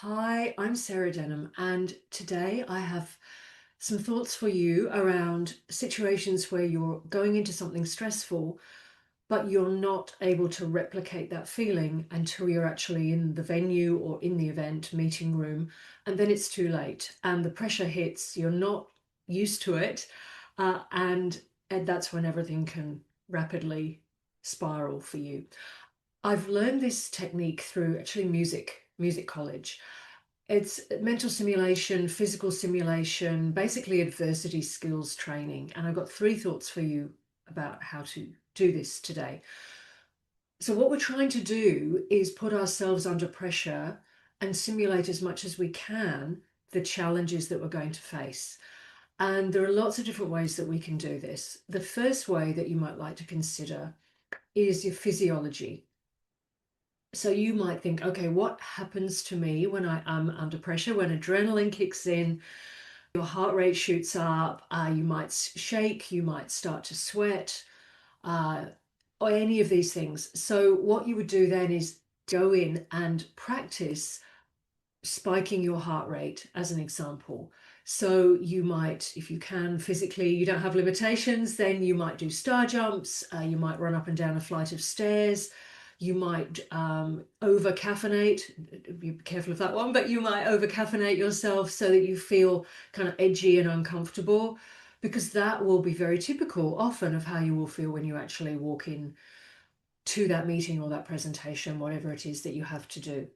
Hi, I'm Sarah Denham, and today I have some thoughts for you around situations where you're going into something stressful, but you're not able to replicate that feeling until you're actually in the venue or in the event meeting room, and then it's too late, and the pressure hits, you're not used to it, and that's when everything can rapidly spiral for you. I've learned this technique through actually music college. It's mental simulation, physical simulation, basically adversity skills training. And I've got three thoughts for you about how to do this today. So what we're trying to do is put ourselves under pressure and simulate as much as we can the challenges that we're going to face. And there are lots of different ways that we can do this. The first way that you might like to consider is your physiology. So you might think, okay, what happens to me when I am under pressure, when adrenaline kicks in, your heart rate shoots up, you might shake, you might start to sweat, uh, or any of these things. So what you would do then is go in and practice spiking your heart rate as an example. So you might, if you can physically, you don't have limitations, then you might do star jumps, you might run up and down a flight of stairs, you might over caffeinate, be careful of that one, but you might over caffeinate yourself so that you feel kind of edgy and uncomfortable, because that will be very typical often of how you will feel when you actually walk in to that meeting or that presentation, whatever it is that you have to do.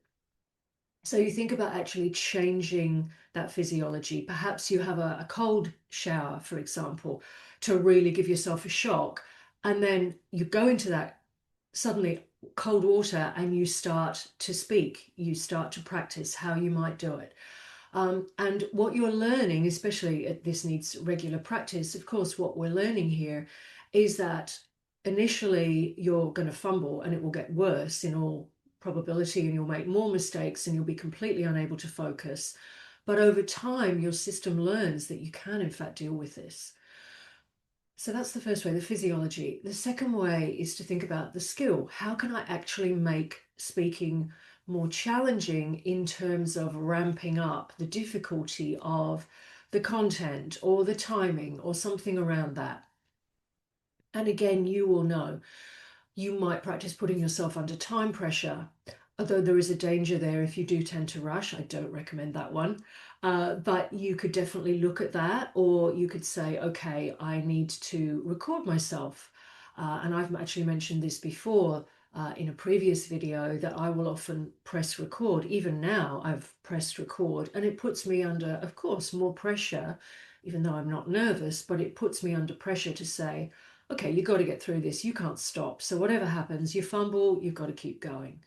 So you think about actually changing that physiology. Perhaps you have a cold shower, for example, to really give yourself a shock. And then you go into that suddenly cold water and you start to speak, you start to practice how you might do it. And what you're learning, especially this needs regular practice, of course, what we're learning here is that initially you're going to fumble and it will get worse in all probability, and you'll make more mistakes and you'll be completely unable to focus. But over time, your system learns that you can, in fact, deal with this. So that's the first way, the physiology. The second way is to think about the skill. How can I actually make speaking more challenging in terms of ramping up the difficulty of the content or the timing or something around that? And again, you will know. You might practice putting yourself under time pressure, although there is a danger there if you do tend to rush. I don't recommend that one. But you could definitely look at that, or you could say, okay, I need to record myself. And I've actually mentioned this before in a previous video, that I will often press record. Even now, I've pressed record, and it puts me under, of course, more pressure, even though I'm not nervous, but it puts me under pressure to say, okay, you've got to get through this. You can't stop. So whatever happens, you fumble, you've got to keep going.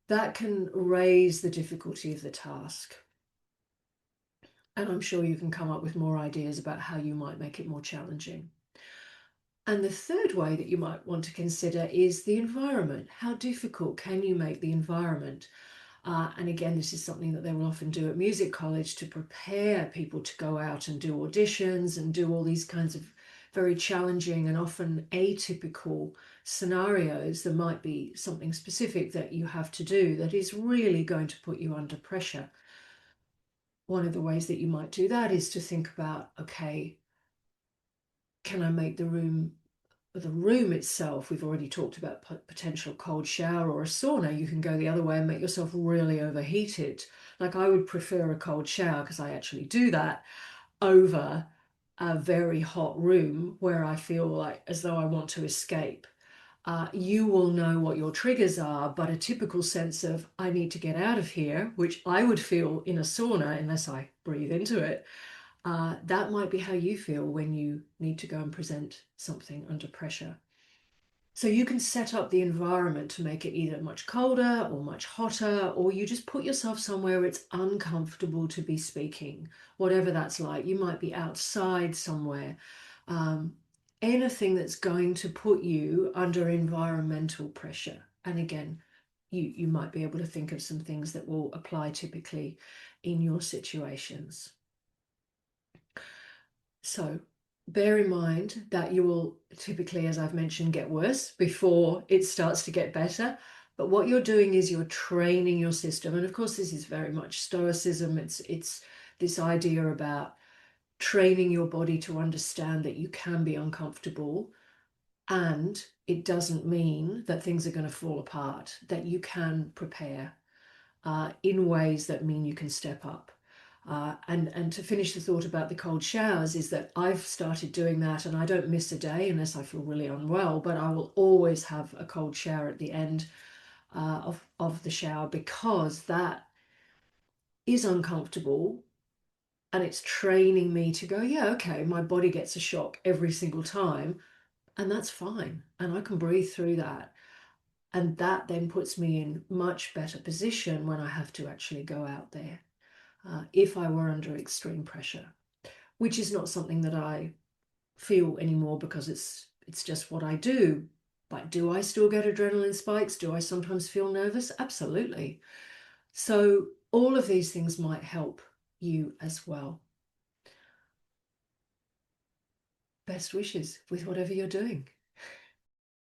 That can raise the difficulty of the task. And I'm sure you can come up with more ideas about how you might make it more challenging. And the third way that you might want to consider is the environment. How difficult can you make the environment? And again, this is something that they will often do at music college to prepare people to go out and do auditions and do all these kinds of very challenging and often atypical scenarios. There might be something specific that you have to do that is really going to put you under pressure. One of the ways that you might do that is to think about, okay, can I make the room itself? We've already talked about potential cold shower or a sauna. You can go the other way and make yourself really overheated. Like, I would prefer a cold shower, because I actually do that, over a very hot room where I feel like as though I want to escape. You will know what your triggers are, but a typical sense of I need to get out of here, which I would feel in a sauna unless I breathe into it, that might be how you feel when you need to go and present something under pressure. So you can set up the environment to make it either much colder or much hotter, or you just put yourself somewhere it's uncomfortable to be speaking, whatever that's like. You might be outside somewhere. Anything that's going to put you under environmental pressure. And again, you might be able to think of some things that will apply typically in your situations. So bear in mind that you will typically, as I've mentioned, get worse before it starts to get better. But what you're doing is you're training your system. And of course, this is very much Stoicism. It's this idea about training your body to understand that you can be uncomfortable, and it doesn't mean that things are going to fall apart, that you can prepare in ways that mean you can step up. And to finish the thought about the cold showers is that I've started doing that, and I don't miss a day unless I feel really unwell, but I will always have a cold shower at the end of the shower, because that is uncomfortable, and it's training me to go, yeah, okay, my body gets a shock every single time, and that's fine, and I can breathe through that. And that then puts me in much better position when I have to actually go out there, if I were under extreme pressure, which is not something that I feel anymore because it's just what I do. But do I still get adrenaline spikes? Do I sometimes feel nervous? Absolutely. So all of these things might help you as well. Best wishes with whatever you're doing.